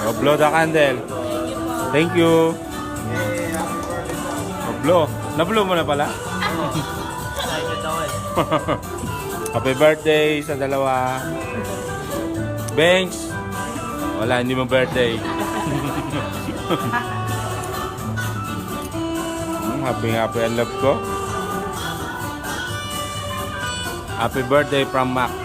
Oh, blow the candle. Thank you. Oh, blow. Na-blow mo na pala? Happy birthday sa dalawa. Banks. Wala, hindi mo birthday. Happy ang love ko. Happy birthday from Mac.